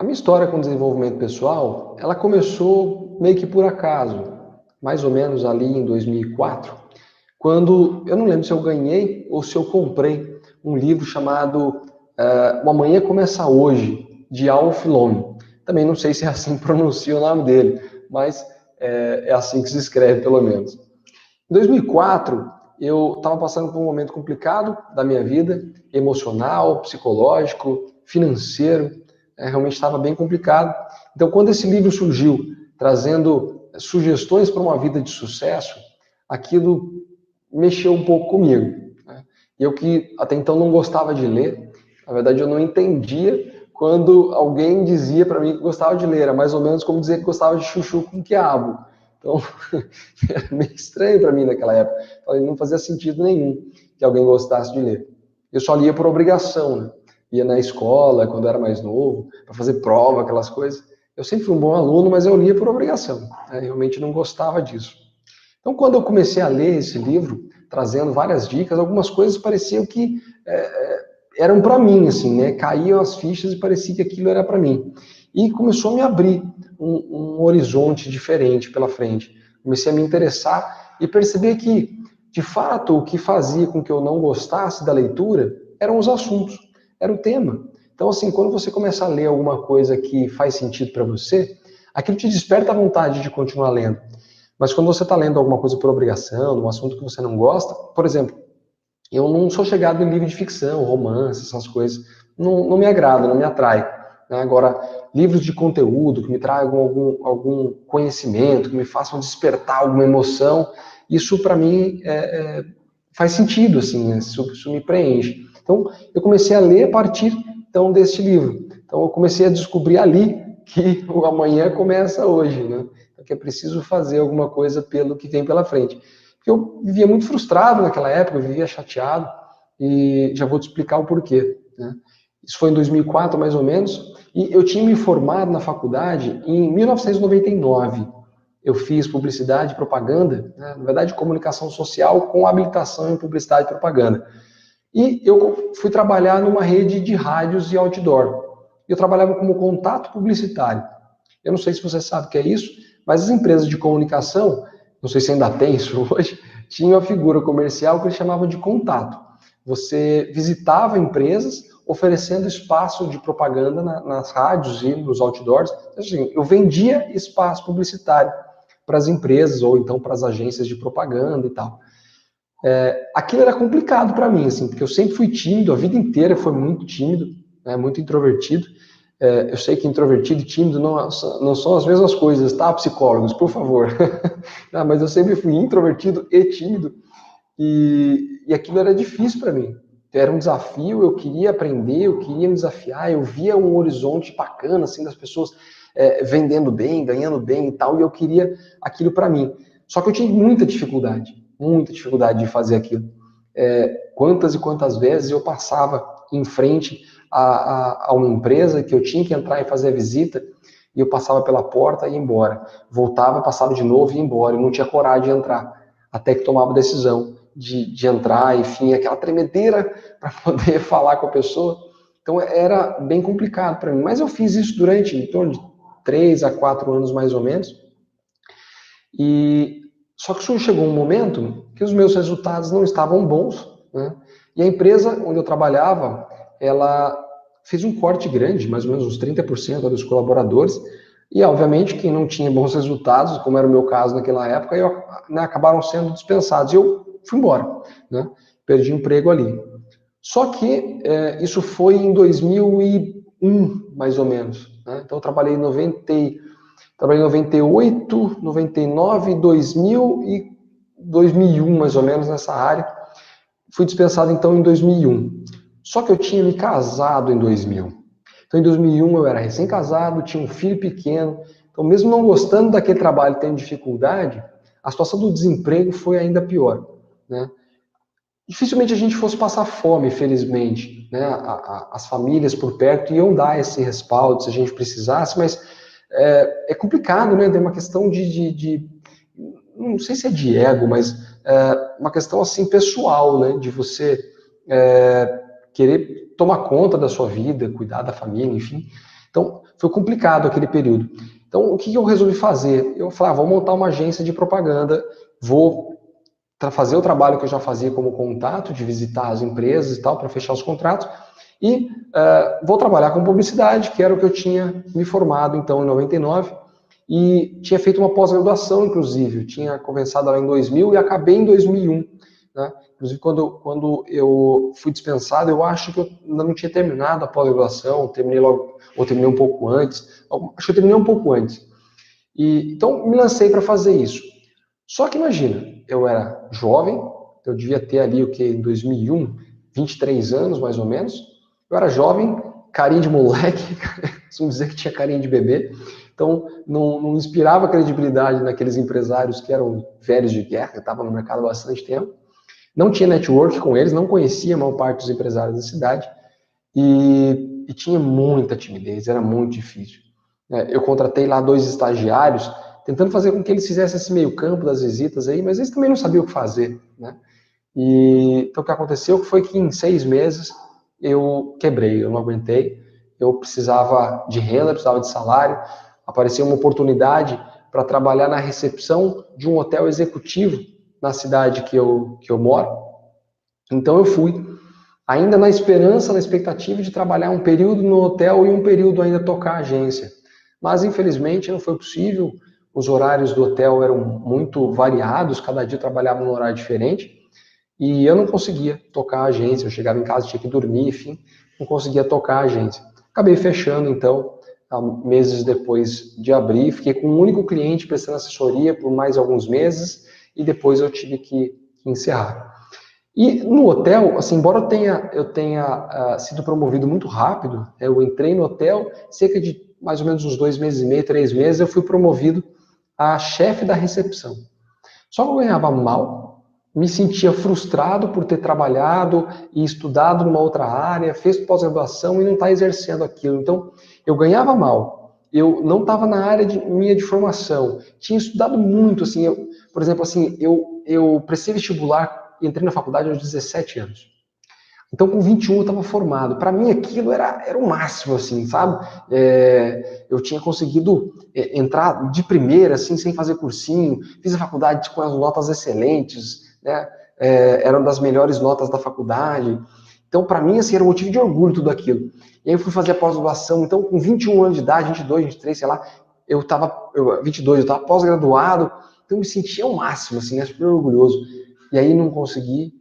A minha história com desenvolvimento pessoal, ela começou meio que por acaso, mais ou menos ali em 2004, quando, eu não lembro se eu ganhei ou se eu comprei um livro chamado O Amanhã Começa Hoje, de Alf Lomé. Também não sei se é assim que pronuncia o nome dele, mas é assim que se escreve, pelo menos. Em 2004, eu estava passando por um momento complicado da minha vida, emocional, psicológico, financeiro, realmente estava bem complicado. Então, quando esse livro surgiu, trazendo sugestões para uma vida de sucesso, aquilo mexeu um pouco comigo. Né? Eu que até então não gostava de ler, na verdade eu não entendia quando alguém dizia para mim que gostava de ler, era mais ou menos como dizer que gostava de chuchu com quiabo. Então, era meio estranho para mim naquela época. Não fazia sentido nenhum que alguém gostasse de ler. Eu só lia por obrigação, né? Ia na escola, quando eu era mais novo, para fazer prova, aquelas coisas. Eu sempre fui um bom aluno, mas eu lia por obrigação. Né? Realmente não gostava disso. Então, quando eu comecei a ler esse livro, trazendo várias dicas, algumas coisas pareciam que eram para mim, assim, né? Caíam as fichas e parecia que aquilo era para mim. E começou a me abrir um horizonte diferente pela frente. Comecei a me interessar e perceber que, de fato, o que fazia com que eu não gostasse da leitura eram os assuntos, era o tema. Então, assim, quando você começa a ler alguma coisa que faz sentido para você, aquilo te desperta a vontade de continuar lendo. Mas quando você está lendo alguma coisa por obrigação, um assunto que você não gosta, por exemplo, eu não sou chegado em livro de ficção, romance, essas coisas, não me agrada, não me atrai. Né? Agora, livros de conteúdo que me tragam algum conhecimento, que me façam despertar alguma emoção, isso para mim faz sentido, assim, né? Isso me preenche. Então, eu comecei a ler a partir então deste livro. Então, eu comecei a descobrir ali que o amanhã começa hoje, né? Que é preciso fazer alguma coisa pelo que vem pela frente. Porque eu vivia muito frustrado naquela época, eu vivia chateado, e já vou te explicar o porquê. Né? Isso foi em 2004, mais ou menos, e eu tinha me formado na faculdade em 1999. Eu fiz publicidade e propaganda, né? Na verdade, comunicação social com habilitação em publicidade e propaganda. E eu fui trabalhar numa rede de rádios e outdoor. Eu trabalhava como contato publicitário. Eu não sei se você sabe o que é isso, mas as empresas de comunicação, não sei se ainda tem isso hoje, tinham a figura comercial que eles chamavam de contato. Você visitava empresas oferecendo espaço de propaganda nas rádios e nos outdoors. Assim, eu vendia espaço publicitário para as empresas ou então para as agências de propaganda e tal. Aquilo era complicado para mim, assim, porque eu sempre fui tímido, a vida inteira foi muito tímido, né, muito introvertido. Eu sei que introvertido e tímido não são as mesmas coisas, tá, psicólogos, por favor. Não, mas eu sempre fui introvertido e tímido, e aquilo era difícil para mim. Era um desafio, eu queria aprender, eu queria me desafiar, eu via um horizonte bacana, assim, das pessoas vendendo bem, ganhando bem e tal, e eu queria aquilo para mim. Só que eu tinha muita dificuldade de fazer aquilo. Quantas e quantas vezes eu passava em frente a uma empresa que eu tinha que entrar e fazer a visita, e eu passava pela porta e ia embora. Voltava, passava de novo e ia embora. Eu não tinha coragem de entrar. Até que tomava a decisão de entrar, enfim, aquela tremedeira para poder falar com a pessoa. Então era bem complicado para mim. Mas eu fiz isso durante em torno de 3 a 4 anos mais ou menos. E só que chegou um momento que os meus resultados não estavam bons, né? E a empresa onde eu trabalhava, ela fez um corte grande, mais ou menos uns 30% dos colaboradores, e obviamente quem não tinha bons resultados, como era o meu caso naquela época, acabaram sendo dispensados. E eu fui embora, né? Perdi emprego ali. Só que isso foi em 2001, mais ou menos. Né? Então eu trabalhei em 98, 99, 2000 e 2001, mais ou menos, nessa área. Fui dispensado, então, em 2001. Só que eu tinha me casado em 2000. Então, em 2001, eu era recém-casado, tinha um filho pequeno. Então, mesmo não gostando daquele trabalho, tendo dificuldade, a situação do desemprego foi ainda pior. Né? Dificilmente a gente fosse passar fome, felizmente. Né? As famílias por perto iam dar esse respaldo se a gente precisasse, mas é complicado, né? Tem uma questão não sei se é de ego, mas uma questão assim pessoal, né? De você querer tomar conta da sua vida, cuidar da família, enfim. Então, foi complicado aquele período. Então, o que eu resolvi fazer? Eu falei, vou montar uma agência de propaganda, vou fazer o trabalho que eu já fazia como contato, de visitar as empresas e tal, para fechar os contratos, e vou trabalhar com publicidade, que era o que eu tinha me formado, então, em 99, e tinha feito uma pós-graduação, inclusive, eu tinha começado lá em 2000 e acabei em 2001, né? Inclusive, quando eu fui dispensado, eu acho que eu ainda não tinha terminado a pós-graduação, terminei logo, ou terminei um pouco antes, acho que eu terminei um pouco antes. Então, me lancei para fazer isso. Só que imagina, eu era jovem, eu devia ter ali o que, em 2001, 23 anos mais ou menos. Eu era jovem, carinha de moleque, vamos dizer que tinha carinha de bebê. Então, não inspirava credibilidade naqueles empresários que eram velhos de guerra, que estavam no mercado há bastante tempo. Não tinha network com eles, não conhecia a maior parte dos empresários da cidade. E tinha muita timidez, era muito difícil. Eu contratei lá 2 estagiários, tentando fazer com que eles fizessem esse meio campo das visitas aí, mas eles também não sabiam o que fazer, né? Então o que aconteceu foi que em 6 meses eu quebrei, eu não aguentei, eu precisava de renda, precisava de salário, apareceu uma oportunidade para trabalhar na recepção de um hotel executivo na cidade que eu moro. Então eu fui, ainda na esperança, na expectativa de trabalhar um período no hotel e um período ainda tocar a agência. Mas, infelizmente, não foi possível. Os horários do hotel eram muito variados, cada dia eu trabalhava num horário diferente, e eu não conseguia tocar a agência. Eu chegava em casa, tinha que dormir, enfim, não conseguia tocar a agência. Acabei fechando, então, meses depois de abrir, fiquei com um único cliente prestando assessoria por mais alguns meses, e depois eu tive que encerrar. E no hotel, assim, embora eu tenha sido promovido muito rápido, eu entrei no hotel, cerca de mais ou menos uns 2 meses e meio, 3 meses, eu fui promovido a chefe da recepção. Só que eu ganhava mal, me sentia frustrado por ter trabalhado e estudado numa outra área, fez pós-graduação e não está exercendo aquilo. Então, eu ganhava mal, eu não estava na área minha de formação, tinha estudado muito, assim, por exemplo, assim, eu prestei vestibular, entrei na faculdade aos 17 anos. Então, com 21 eu estava formado. Para mim, aquilo era o máximo, assim, sabe? Eu tinha conseguido entrar de primeira, assim, sem fazer cursinho. Fiz a faculdade com as notas excelentes, né? Eram das melhores notas da faculdade. Então, para mim, assim, era um motivo de orgulho tudo aquilo. E aí eu fui fazer a pós-graduação. Então, com 21 anos de idade, 22, 23, sei lá, 22, eu estava pós-graduado. Então, eu me sentia o máximo, assim, né? Super orgulhoso. E aí não consegui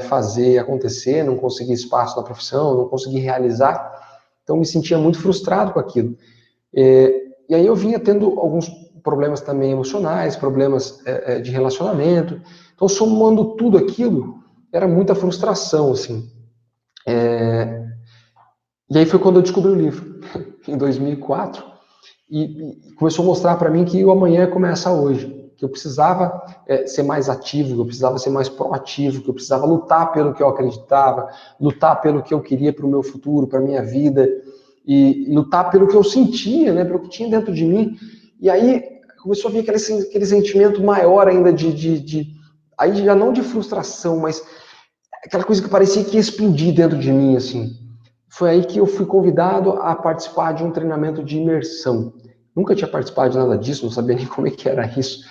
fazer acontecer, não consegui espaço na profissão, não consegui realizar, então me sentia muito frustrado com aquilo. E aí eu vinha tendo alguns problemas também emocionais, problemas de relacionamento, então somando tudo aquilo, era muita frustração, assim. E aí foi quando eu descobri o livro, em 2004, e começou a mostrar para mim que o amanhã começa hoje, que eu precisava ser mais ativo, que eu precisava ser mais proativo, que eu precisava lutar pelo que eu acreditava, lutar pelo que eu queria para o meu futuro, para a minha vida, e lutar pelo que eu sentia, né, pelo que tinha dentro de mim. E aí começou a vir aquele sentimento maior ainda aí já não de frustração, mas aquela coisa que parecia que ia explodir dentro de mim, assim. Foi aí que eu fui convidado a participar de um treinamento de imersão. Nunca tinha participado de nada disso, não sabia nem como é que era isso.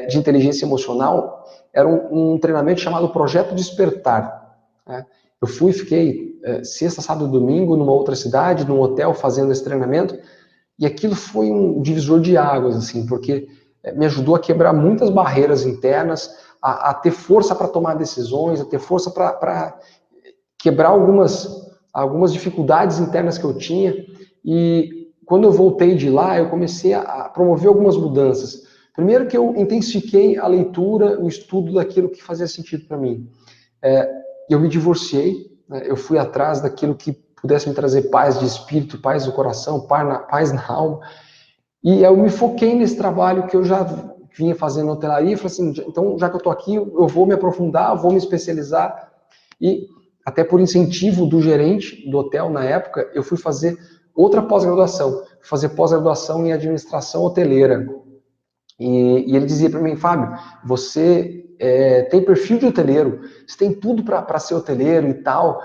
De inteligência emocional, era um treinamento chamado Projeto Despertar. Né? Eu fiquei sexta, sábado e domingo numa outra cidade, num hotel, fazendo esse treinamento, e aquilo foi um divisor de águas, assim, porque me ajudou a quebrar muitas barreiras internas, a ter força para tomar decisões, a ter força para quebrar algumas dificuldades internas que eu tinha. E quando eu voltei de lá, eu comecei a promover algumas mudanças. Primeiro que eu intensifiquei a leitura, o estudo daquilo que fazia sentido para mim. Eu me divorciei, né? Eu fui atrás daquilo que pudesse me trazer paz de espírito, paz do coração, paz na alma. E eu me foquei nesse trabalho que eu já vinha fazendo na hotelaria, e falei assim, então já que eu estou aqui, eu vou me aprofundar, vou me especializar. E até por incentivo do gerente do hotel na época, eu fui fazer outra pós-graduação, fazer pós-graduação em administração hoteleira. E ele dizia para mim, Fábio, você tem perfil de hoteleiro, você tem tudo para ser hoteleiro e tal,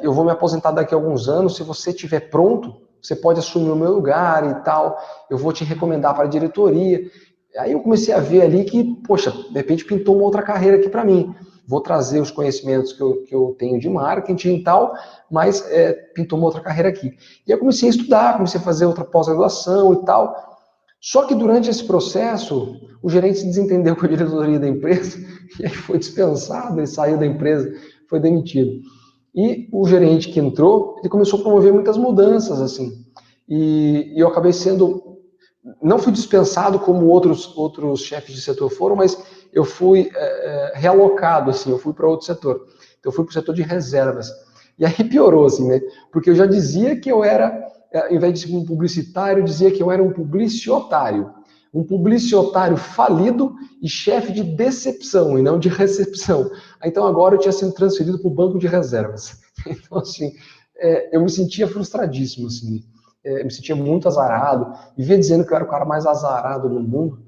eu vou me aposentar daqui a alguns anos, se você estiver pronto, você pode assumir o meu lugar e tal, eu vou te recomendar para a diretoria. Aí eu comecei a ver ali que, poxa, de repente pintou uma outra carreira aqui para mim. Vou trazer os conhecimentos que eu tenho de marketing e tal, mas pintou uma outra carreira aqui. E eu comecei a estudar, comecei a fazer outra pós-graduação e tal. Só que durante esse processo, o gerente se desentendeu com a diretoria da empresa e aí foi dispensado, ele saiu da empresa, foi demitido. E o gerente que entrou, ele começou a promover muitas mudanças, assim. E eu acabei sendo, não fui dispensado como outros chefes de setor foram, mas eu fui realocado, assim, eu fui para outro setor. Então eu fui para o setor de reservas. E aí piorou, assim, né? Porque eu já dizia que eu era, ao invés de ser um publicitário, eu dizia que eu era um publiciotário. Um publicitário falido e chefe de decepção e não de recepção. Então agora eu tinha sido transferido para o banco de reservas. Então, assim, eu me sentia frustradíssimo, assim. Eu me sentia muito azarado. Vivia dizendo que eu era o cara mais azarado do mundo.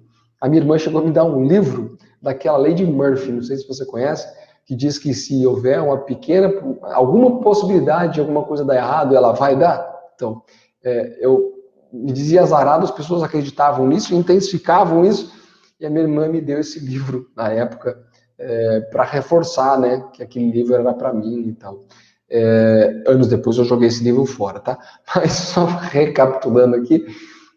A minha irmã chegou a me dar um livro daquela Lady Murphy, não sei se você conhece, que diz que se houver uma pequena, alguma possibilidade de alguma coisa dar errado, ela vai dar. Então, eu me dizia azarado, as pessoas acreditavam nisso, intensificavam isso, e a minha irmã me deu esse livro na época para reforçar, né, que aquele livro era para mim e tal. Anos depois eu joguei esse livro fora, tá? Mas só recapitulando aqui,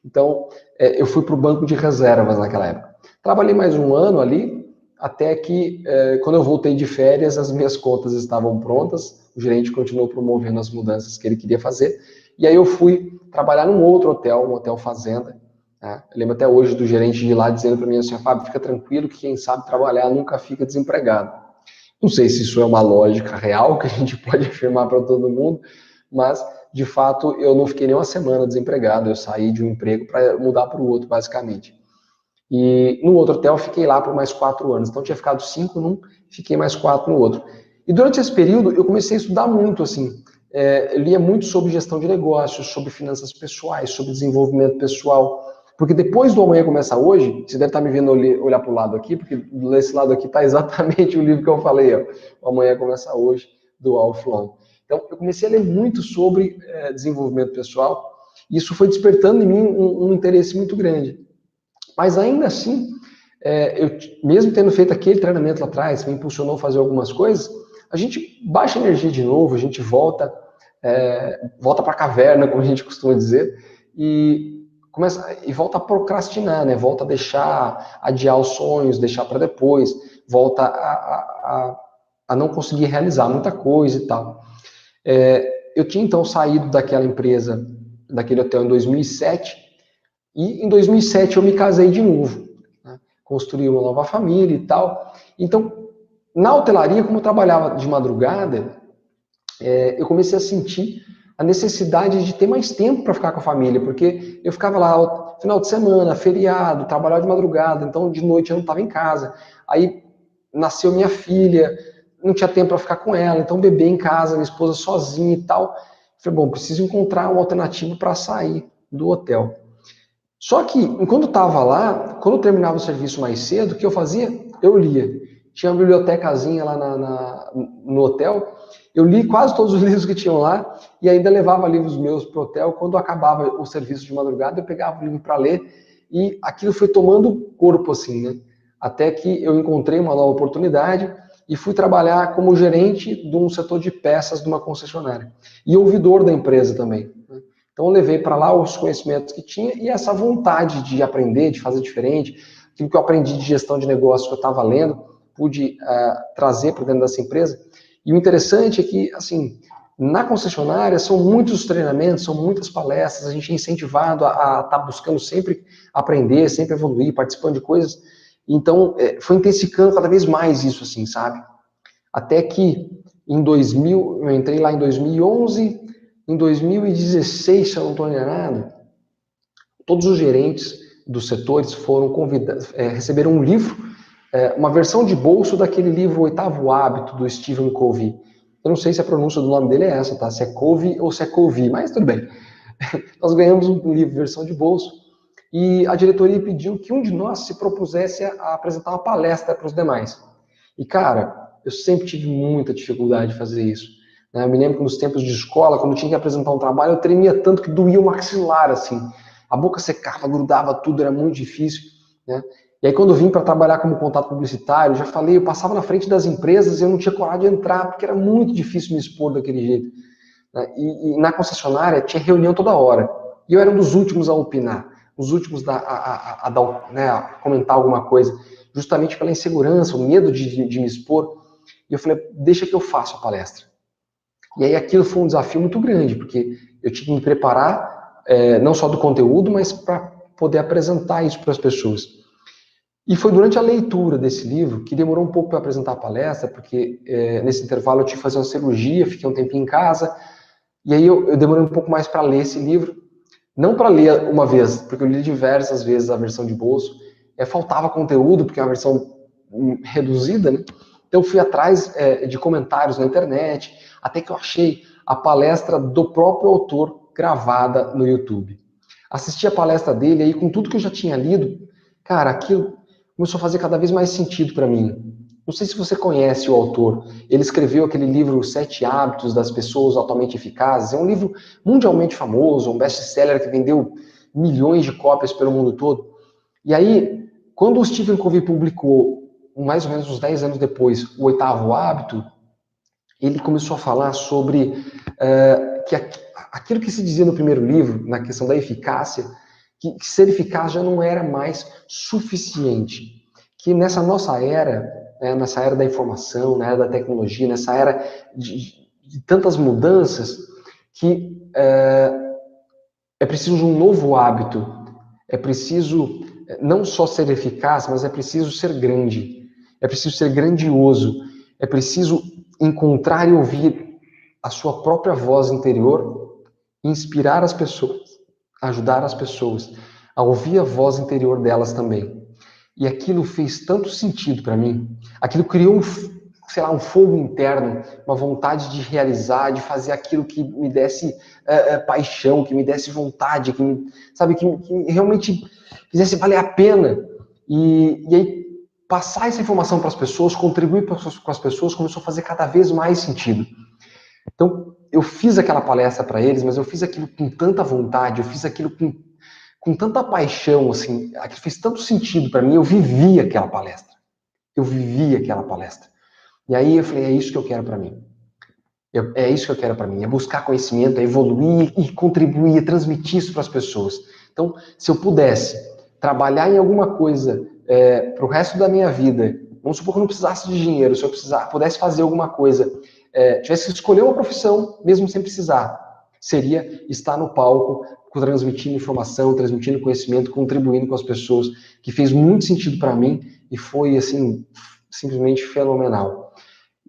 então eu fui para o banco de reservas naquela época. Trabalhei mais um ano ali, até que quando eu voltei de férias, as minhas contas estavam prontas, o gerente continuou promovendo as mudanças que ele queria fazer, e aí eu fui trabalhar num outro hotel, um hotel fazenda. Né? Eu lembro até hoje do gerente de lá dizendo para mim assim, Fábio, fica tranquilo que quem sabe trabalhar nunca fica desempregado. Não sei se isso é uma lógica real que a gente pode afirmar para todo mundo, mas de fato eu não fiquei nem uma semana desempregado, eu saí de um emprego para mudar para o outro, basicamente. E no outro hotel eu fiquei lá por mais 4 anos, então eu tinha ficado 5 num, fiquei mais 4 no outro. E durante esse período eu comecei a estudar muito, assim, eu lia muito sobre gestão de negócios, sobre finanças pessoais, sobre desenvolvimento pessoal, porque depois do Amanhã Começa Hoje, você deve estar me vendo olhar para o lado aqui, porque desse lado aqui está exatamente o livro que eu falei, ó, o Amanhã Começa Hoje, do Alf Long. Então, eu comecei a ler muito sobre desenvolvimento pessoal, e isso foi despertando em mim um interesse muito grande. Mas ainda assim, eu, mesmo tendo feito aquele treinamento lá atrás, me impulsionou a fazer algumas coisas, a gente baixa a energia de novo, a gente volta para a caverna, como a gente costuma dizer, e volta a procrastinar, né? Volta a deixar, adiar os sonhos, deixar para depois, volta a não conseguir realizar muita coisa e tal. Eu tinha então saído daquela empresa, daquele hotel em 2007, e em 2007 eu me casei de novo, né? Construí uma nova família e tal. Então, na hotelaria, como eu trabalhava de madrugada, eu comecei a sentir a necessidade de ter mais tempo para ficar com a família, porque eu ficava lá final de semana, feriado, trabalhava de madrugada, então de noite eu não estava em casa. Aí nasceu minha filha, não tinha tempo para ficar com ela, então bebê em casa, minha esposa sozinha e tal. Falei, bom, preciso encontrar uma alternativa para sair do hotel. Só que, enquanto estava lá, quando eu terminava o serviço mais cedo, o que eu fazia? Eu lia. Tinha uma bibliotecazinha lá no hotel, eu li quase todos os livros que tinham lá, e ainda levava livros meus para o hotel. Quando acabava o serviço de madrugada, eu pegava o livro para ler, e aquilo foi tomando corpo, assim, né? Até que eu encontrei uma nova oportunidade, e fui trabalhar como gerente de um setor de peças de uma concessionária. E ouvidor da empresa também. Então eu levei para lá os conhecimentos que tinha e essa vontade de aprender, de fazer diferente, aquilo que eu aprendi de gestão de negócio que eu estava lendo, pude trazer para dentro dessa empresa. E o interessante é que, assim, na concessionária são muitos treinamentos, são muitas palestras, a gente é incentivado a estar buscando sempre aprender, sempre evoluir, participando de coisas. Então, foi intensificando cada vez mais isso, assim, sabe? Até que em 2000, eu entrei lá em 2011, em 2016, se eu não estou enganado, todos os gerentes dos setores foram convidados, receberam um livro, uma versão de bolso daquele livro Oitavo Hábito, do Stephen Covey. Eu não sei se a pronúncia do nome dele é essa, tá? Se é Covey ou se é Covey, mas tudo bem. Nós ganhamos um livro, versão de bolso, e a diretoria pediu que um de nós se propusesse a apresentar uma palestra para os demais. E, cara, eu sempre tive muita dificuldade de fazer isso. né? Eu me lembro que nos tempos de escola, quando eu tinha que apresentar um trabalho, eu tremia tanto que doía o maxilar, assim. A boca secava, grudava tudo, era muito difícil, né? E aí quando eu vim para trabalhar como contato publicitário, já falei, eu passava na frente das empresas e eu não tinha coragem de entrar, porque era muito difícil me expor daquele jeito, né? E na concessionária tinha reunião toda hora. E eu era um dos últimos a opinar, os últimos né, a comentar alguma coisa, justamente pela insegurança, o medo de me expor. E eu falei, deixa que eu faço a palestra. E aí aquilo foi um desafio muito grande, porque eu tinha que me preparar, não só do conteúdo, mas para poder apresentar isso para as pessoas. E foi durante a leitura desse livro, que demorou um pouco para apresentar a palestra, porque nesse intervalo eu tive que fazer uma cirurgia, fiquei um tempinho em casa, e aí eu demorei um pouco mais para ler esse livro, não para ler uma vez, porque eu li diversas vezes a versão de bolso, faltava conteúdo, porque é uma versão reduzida, né? Então eu fui atrás de comentários na internet, até que eu achei a palestra do próprio autor gravada no YouTube. Assisti a palestra dele, aí com tudo que eu já tinha lido, cara, aquilo começou a fazer cada vez mais sentido para mim. Não sei se você conhece o autor. Ele escreveu aquele livro Sete Hábitos das Pessoas Altamente Eficazes. É um livro mundialmente famoso, um best-seller que vendeu milhões de cópias pelo mundo todo. E aí, quando o Stephen Covey publicou, mais ou menos uns 10 anos depois, o Oitavo Hábito, ele começou a falar sobre que aquilo que se dizia no primeiro livro, na questão da eficácia, que ser eficaz já não era mais suficiente. Que nessa nossa era, nessa era da informação, na era da tecnologia, nessa era de tantas mudanças, que é preciso um novo hábito, é preciso não só ser eficaz, mas é preciso ser grande, é preciso ser grandioso, é preciso encontrar e ouvir a sua própria voz interior, inspirar as pessoas, ajudar as pessoas a ouvir a voz interior delas também. E aquilo fez tanto sentido para mim, aquilo criou um fogo interno, uma vontade de realizar, de fazer aquilo que me desse paixão, que me desse vontade, que realmente fizesse valer a pena. E aí passar essa informação para as pessoas, contribuir com as pessoas, começou a fazer cada vez mais sentido. Então, eu fiz aquela palestra para eles, mas eu fiz aquilo com tanta vontade, eu fiz aquilo com tanta paixão, assim, aquilo fez tanto sentido para mim, eu vivi aquela palestra. Eu vivi aquela palestra. E aí eu falei, é isso que eu quero para mim. É isso que eu quero para mim, é buscar conhecimento, é evoluir e contribuir, é transmitir isso para as pessoas. Então, se eu pudesse trabalhar em alguma coisa para o resto da minha vida, vamos supor que eu não precisasse de dinheiro, se eu pudesse fazer alguma coisa, tivesse que escolher uma profissão, mesmo sem precisar, seria estar no palco, transmitindo informação, transmitindo conhecimento, contribuindo com as pessoas, que fez muito sentido para mim e foi, assim, simplesmente fenomenal.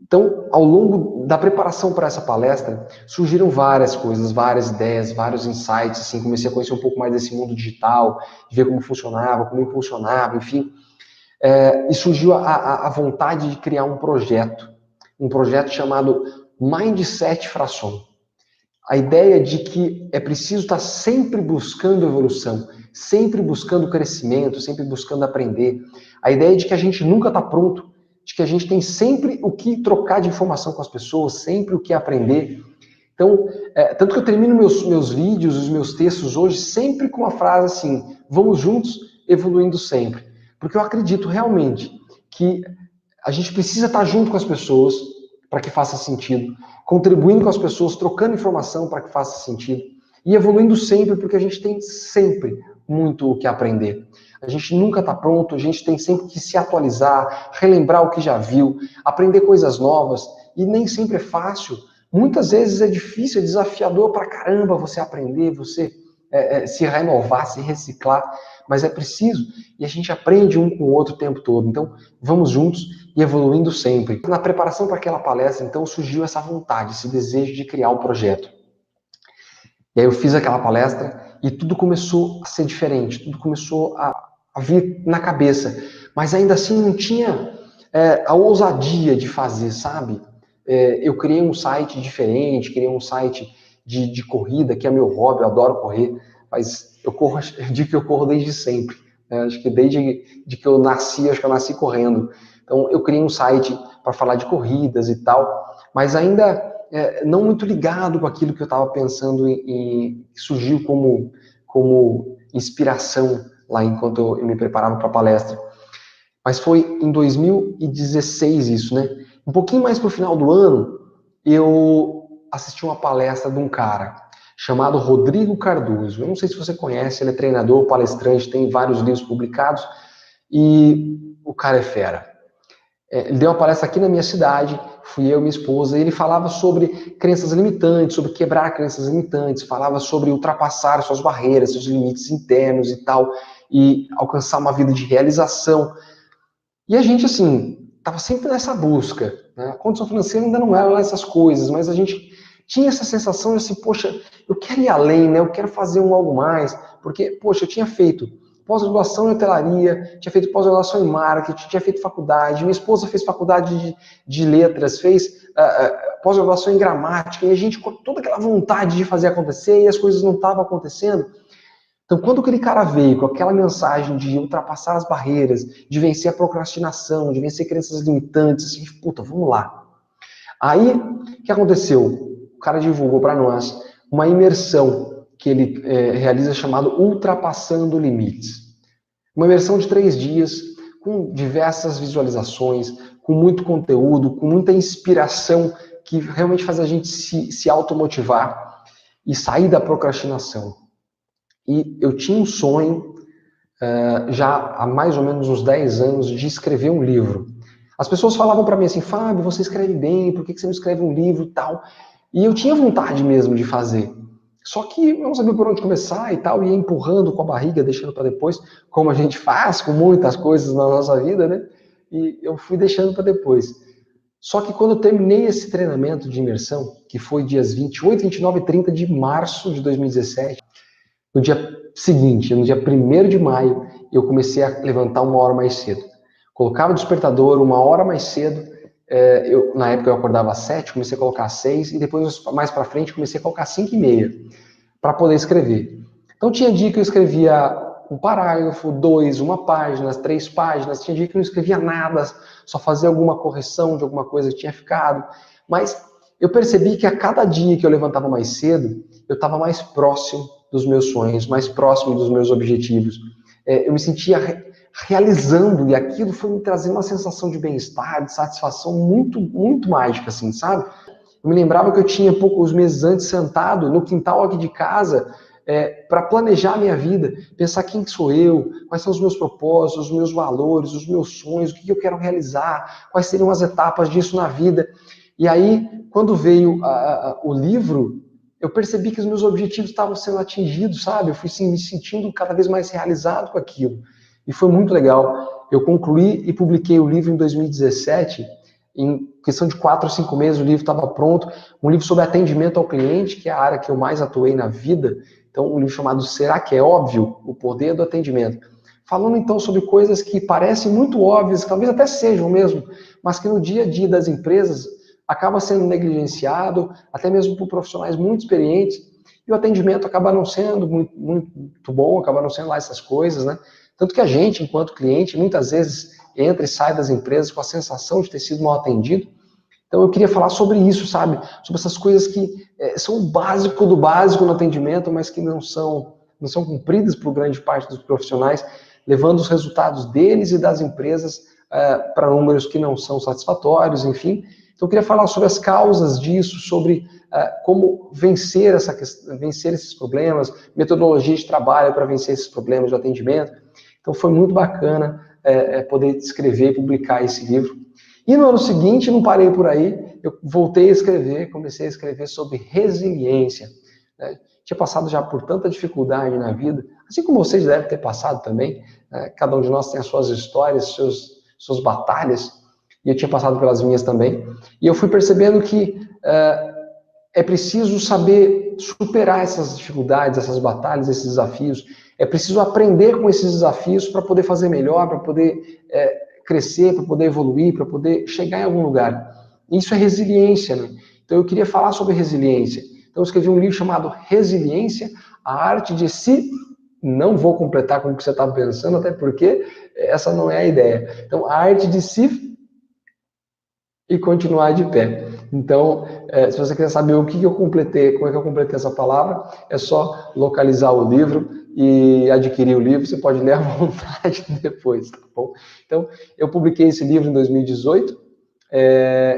Então, ao longo da preparação para essa palestra, surgiram várias coisas, várias ideias, vários insights, assim, comecei a conhecer um pouco mais desse mundo digital, de ver como funcionava, como impulsionava, enfim. E surgiu a vontade de criar um projeto chamado Mindset Fração. A ideia de que é preciso estar sempre buscando evolução, sempre buscando crescimento, sempre buscando aprender. A ideia de que a gente nunca está pronto, de que a gente tem sempre o que trocar de informação com as pessoas, sempre o que aprender. Então, tanto que eu termino meus vídeos, os meus textos hoje, sempre com a frase assim, vamos juntos, evoluindo sempre. Porque eu acredito realmente que a gente precisa estar junto com as pessoas para que faça sentido, contribuindo com as pessoas, trocando informação para que faça sentido e evoluindo sempre, porque a gente tem sempre muito o que aprender. A gente nunca está pronto, a gente tem sempre que se atualizar, relembrar o que já viu, aprender coisas novas e nem sempre é fácil. Muitas vezes é difícil, é desafiador para caramba você aprender, você se renovar, se reciclar, mas é preciso e a gente aprende um com o outro o tempo todo. Então, vamos juntos e evoluindo sempre. Na preparação para aquela palestra, então, surgiu essa vontade, esse desejo de criar um projeto. E aí eu fiz aquela palestra e tudo começou a ser diferente, tudo começou a vir na cabeça, mas ainda assim não tinha a ousadia de fazer, sabe? Eu criei um site diferente, criei um site de corrida, que é meu hobby, eu adoro correr, mas eu digo que eu corro desde sempre, né? Acho que desde que eu nasci correndo. Então eu criei um site para falar de corridas e tal, mas ainda não muito ligado com aquilo que eu estava pensando que surgiu como inspiração lá enquanto eu me preparava para a palestra. Mas foi em 2016 isso, né? Um pouquinho mais pro final do ano, eu assisti uma palestra de um cara chamado Rodrigo Cardoso. Eu não sei se você conhece, ele é treinador, palestrante, tem vários livros publicados e o cara é fera. Ele deu uma palestra aqui na minha cidade, fui eu e minha esposa, e ele falava sobre crenças limitantes, sobre quebrar crenças limitantes, falava sobre ultrapassar suas barreiras, seus limites internos e tal, e alcançar uma vida de realização. E a gente, assim, estava sempre nessa busca, né? A condição financeira ainda não era lá essas coisas, mas a gente tinha essa sensação de assim, poxa, eu quero ir além, né? Eu quero fazer algo mais, porque, poxa, eu tinha feito pós-graduação em hotelaria, tinha feito pós-graduação em marketing, tinha feito faculdade, minha esposa fez faculdade de letras, fez pós-graduação em gramática, e a gente com toda aquela vontade de fazer acontecer, e as coisas não estavam acontecendo. Então, quando aquele cara veio com aquela mensagem de ultrapassar as barreiras, de vencer a procrastinação, de vencer crenças limitantes, assim, puta, vamos lá. Aí, o que aconteceu? O cara divulgou para nós uma imersão que ele realiza chamado Ultrapassando Limites. Uma imersão de 3 dias, com diversas visualizações, com muito conteúdo, com muita inspiração, que realmente faz a gente se automotivar e sair da procrastinação. E eu tinha um sonho, já há mais ou menos uns 10 anos, de escrever um livro. As pessoas falavam para mim assim, Fábio, você escreve bem, por que você não escreve um livro e tal? E eu tinha vontade mesmo de fazer. Só que eu não sabia por onde começar e tal, ia empurrando com a barriga, deixando para depois, como a gente faz com muitas coisas na nossa vida, né? E eu fui deixando para depois. Só que quando eu terminei esse treinamento de imersão, que foi dias 28, 29 e 30 de março de 2017, no dia seguinte, no dia 1º de maio, eu comecei a levantar 1 hora mais cedo. Colocava o despertador 1 hora mais cedo. Na época eu acordava às 7, comecei a colocar às 6, e depois, mais para frente, comecei a colocar às 5h30, para poder escrever. Então tinha dia que eu escrevia um parágrafo, 2, 1 página, 3 páginas, tinha dia que eu não escrevia nada, só fazia alguma correção de alguma coisa que tinha ficado. Mas eu percebi que a cada dia que eu levantava mais cedo, eu estava mais próximo dos meus sonhos, mais próximo dos meus objetivos. Eu me sentia realizando, e aquilo foi me trazendo uma sensação de bem-estar, de satisfação muito, muito mágica, assim, sabe? Eu me lembrava que eu tinha poucos meses antes sentado no quintal aqui de casa para planejar a minha vida, pensar quem sou eu, quais são os meus propósitos, os meus valores, os meus sonhos, o que eu quero realizar, quais seriam as etapas disso na vida. E aí, quando veio o livro, eu percebi que os meus objetivos estavam sendo atingidos, sabe? Eu fui me sentindo cada vez mais realizado com aquilo. E foi muito legal. Eu concluí e publiquei o livro em 2017, em questão de 4 ou 5 meses o livro estava pronto. Um livro sobre atendimento ao cliente, que é a área que eu mais atuei na vida. Então, um livro chamado Será que é Óbvio? O Poder do Atendimento. Falando então sobre coisas que parecem muito óbvias, talvez até sejam mesmo, mas que no dia a dia das empresas acaba sendo negligenciado, até mesmo por profissionais muito experientes, e o atendimento acaba não sendo muito bom, acaba não sendo lá essas coisas, né? Tanto que a gente, enquanto cliente, muitas vezes entra e sai das empresas com a sensação de ter sido mal atendido. Então eu queria falar sobre isso, sabe? Sobre essas coisas que são o básico do básico no atendimento, mas que não são cumpridas por grande parte dos profissionais, levando os resultados deles e das empresas para números que não são satisfatórios, enfim. Então eu queria falar sobre as causas disso, sobre como vencer esses problemas, metodologia de trabalho para vencer esses problemas de atendimento. Então foi muito bacana poder escrever e publicar esse livro. E no ano seguinte, não parei por aí, eu voltei a escrever, comecei a escrever sobre resiliência. Né? Tinha passado já por tanta dificuldade na vida, assim como vocês devem ter passado também. Cada um de nós tem as suas histórias, suas batalhas, e eu tinha passado pelas minhas também. E eu fui percebendo que é preciso saber superar essas dificuldades, essas batalhas, esses desafios. É preciso aprender com esses desafios para poder fazer melhor, para poder crescer, para poder evoluir, para poder chegar em algum lugar. Isso é resiliência, né? Então eu queria falar sobre resiliência. Então eu escrevi um livro chamado Resiliência, a arte de se... Não vou completar com o que você estava pensando, até porque essa não é a ideia. Então, a arte de se... e continuar de pé. Então, se você quer saber o que eu completei, como é que eu completei essa palavra, é só localizar o livro e adquirir o livro. Você pode ler à vontade depois, tá bom? Então, eu publiquei esse livro em 2018,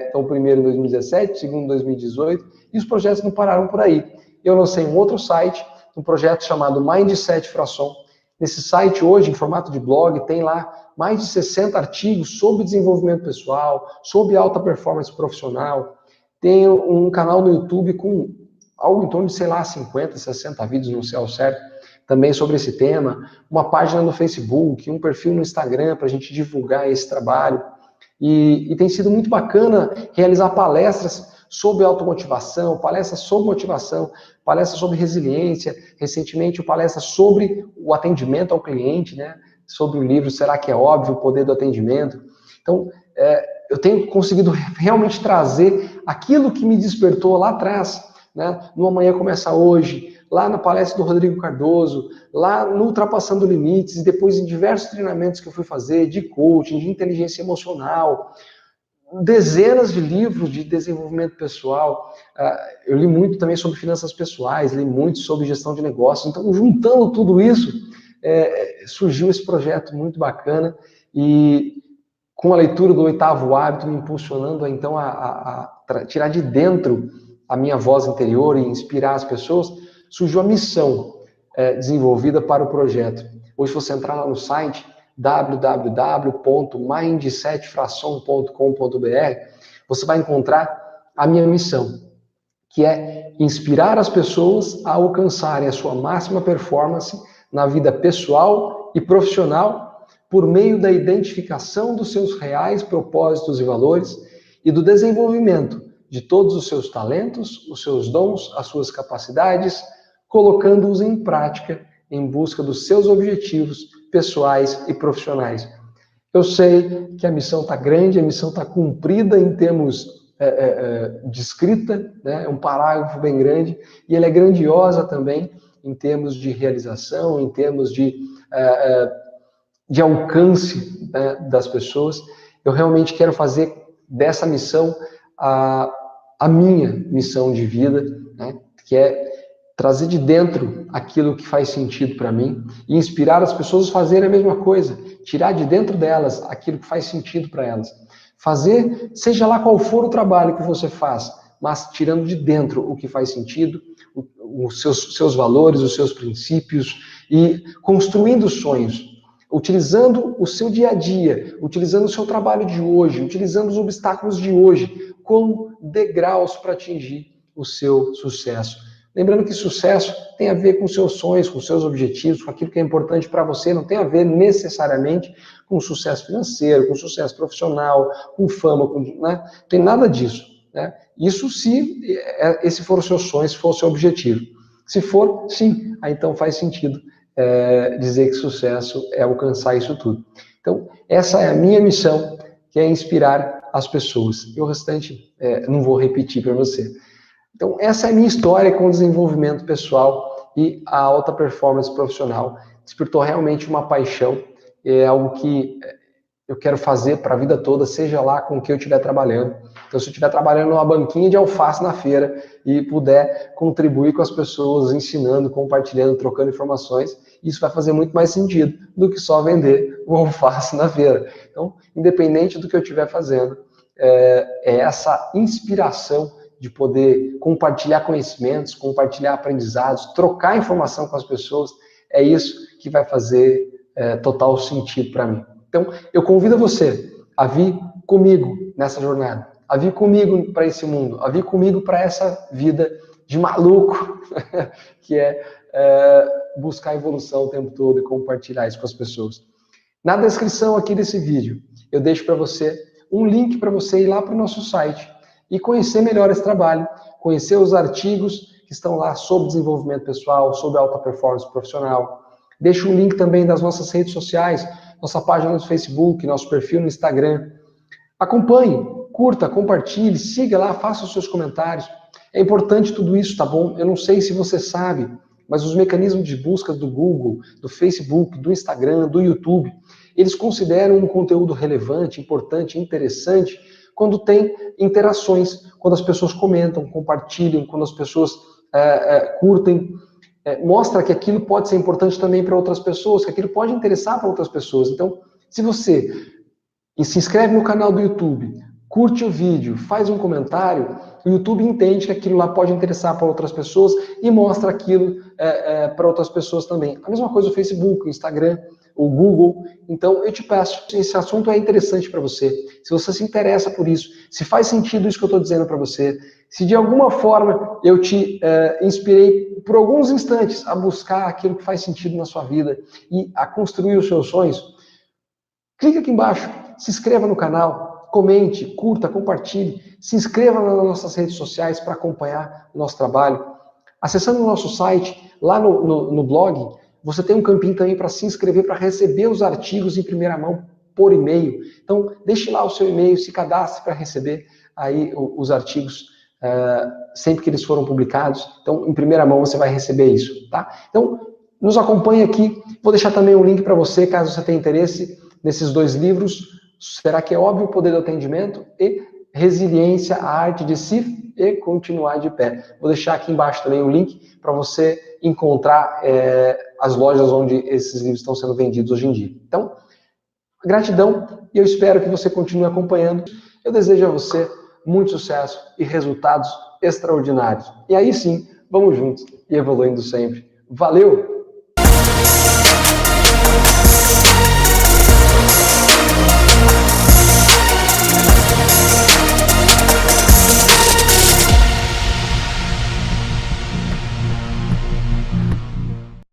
então o primeiro em 2017, o segundo em 2018, e os projetos não pararam por aí. Eu lancei um outro site, um projeto chamado Mindset Frasson. Nesse site hoje, em formato de blog, tem lá mais de 60 artigos sobre desenvolvimento pessoal, sobre alta performance profissional. Tem um canal no YouTube com algo em torno de, sei lá, 50, 60 vídeos, não sei ao certo, também sobre esse tema. Uma página no Facebook, um perfil no Instagram para a gente divulgar esse trabalho. E tem sido muito bacana realizar palestras sobre automotivação, palestras sobre motivação, palestras sobre resiliência, recentemente palestra sobre o atendimento ao cliente, né? Sobre o livro Será que é Óbvio? O Poder do Atendimento. Então, eu tenho conseguido realmente trazer aquilo que me despertou lá atrás, né? No Amanhã Começa Hoje, lá na palestra do Rodrigo Cardoso, lá no Ultrapassando Limites, e depois em diversos treinamentos que eu fui fazer, de coaching, de inteligência emocional, dezenas de livros de desenvolvimento pessoal. Eu li muito também sobre finanças pessoais, li muito sobre gestão de negócios. Então, juntando tudo isso, surgiu esse projeto muito bacana e com a leitura do Oitavo Hábito me impulsionando então a tirar de dentro a minha voz interior e inspirar as pessoas, surgiu a missão desenvolvida para o projeto. Hoje, se você entrar lá no site www.mindsetfrasson.com.br, você vai encontrar a minha missão, que é inspirar as pessoas a alcançarem a sua máxima performance na vida pessoal e profissional por meio da identificação dos seus reais propósitos e valores e do desenvolvimento de todos os seus talentos, os seus dons, as suas capacidades, colocando-os em prática em busca dos seus objetivos pessoais e profissionais. Eu sei que a missão está grande, a missão está cumprida em termos de escrita, né? É um parágrafo bem grande, e ela é grandiosa também em termos de realização, em termos de alcance, né, das pessoas. Eu realmente quero fazer dessa missão a minha missão de vida, né? Que é trazer de dentro aquilo que faz sentido para mim e inspirar as pessoas a fazerem a mesma coisa, tirar de dentro delas aquilo que faz sentido para elas. Fazer, seja lá qual for o trabalho que você faz, mas tirando de dentro o que faz sentido, os seus valores, os seus princípios e construindo sonhos, utilizando o seu dia a dia, utilizando o seu trabalho de hoje, utilizando os obstáculos de hoje como degraus para atingir o seu sucesso. Lembrando que sucesso tem a ver com seus sonhos, com seus objetivos, com aquilo que é importante para você, não tem a ver necessariamente com sucesso financeiro, com sucesso profissional, com fama, né? Não tem nada disso, né? Isso se esse for o seu sonho, se for o seu objetivo. Se for, sim, aí então faz sentido dizer que sucesso é alcançar isso tudo. Então, essa é a minha missão, que é inspirar as pessoas. E o restante não vou repetir para você. Então, essa é a minha história com o desenvolvimento pessoal e a alta performance profissional. Despertou realmente uma paixão, é algo que eu quero fazer para a vida toda, seja lá com o que eu estiver trabalhando. Então, se eu estiver trabalhando numa banquinha de alface na feira e puder contribuir com as pessoas, ensinando, compartilhando, trocando informações, isso vai fazer muito mais sentido do que só vender o alface na feira. Então, independente do que eu estiver fazendo, é essa inspiração de poder compartilhar conhecimentos, compartilhar aprendizados, trocar informação com as pessoas, é isso que vai fazer total sentido para mim. Então, eu convido você a vir comigo nessa jornada, a vir comigo para esse mundo, a vir comigo para essa vida de maluco, que é buscar evolução o tempo todo e compartilhar isso com as pessoas. Na descrição aqui desse vídeo, eu deixo para você um link para você ir lá para o nosso site e conhecer melhor esse trabalho, conhecer os artigos que estão lá sobre desenvolvimento pessoal, sobre alta performance profissional. Deixo um link também das nossas redes sociais, nossa página no Facebook, nosso perfil no Instagram. Acompanhe, curta, compartilhe, siga lá, faça os seus comentários. É importante tudo isso, tá bom? Eu não sei se você sabe, mas os mecanismos de busca do Google, do Facebook, do Instagram, do YouTube, eles consideram um conteúdo relevante, importante, interessante quando tem interações, quando as pessoas comentam, compartilham, quando as pessoas curtem, mostra que aquilo pode ser importante também para outras pessoas, que aquilo pode interessar para outras pessoas. Então, se você se inscreve no canal do YouTube, curte o vídeo, faz um comentário, o YouTube entende que aquilo lá pode interessar para outras pessoas e mostra aquilo para outras pessoas também. A mesma coisa o Facebook, o Instagram, o Google. Então, eu te peço, se esse assunto é interessante para você, se você se interessa por isso, se faz sentido isso que eu estou dizendo para você, se de alguma forma eu te inspirei por alguns instantes a buscar aquilo que faz sentido na sua vida e a construir os seus sonhos, clica aqui embaixo, se inscreva no canal, comente, curta, compartilhe, se inscreva nas nossas redes sociais para acompanhar o nosso trabalho. Acessando o nosso site, lá no blog, você tem um campinho também para se inscrever, para receber os artigos em primeira mão por e-mail. Então, deixe lá o seu e-mail, se cadastre para receber aí os artigos sempre que eles foram publicados. Então, em primeira mão você vai receber isso, tá? Então, nos acompanhe aqui. Vou deixar também um link para você, caso você tenha interesse nesses 2 livros. Será que é óbvio o poder do atendimento e Resiliência, a arte de se e continuar de pé. Vou deixar aqui embaixo também o link para você encontrar as lojas onde esses livros estão sendo vendidos hoje em dia. Então, gratidão e eu espero que você continue acompanhando. Eu desejo a você muito sucesso e resultados extraordinários. E aí sim, vamos juntos e evoluindo sempre. Valeu!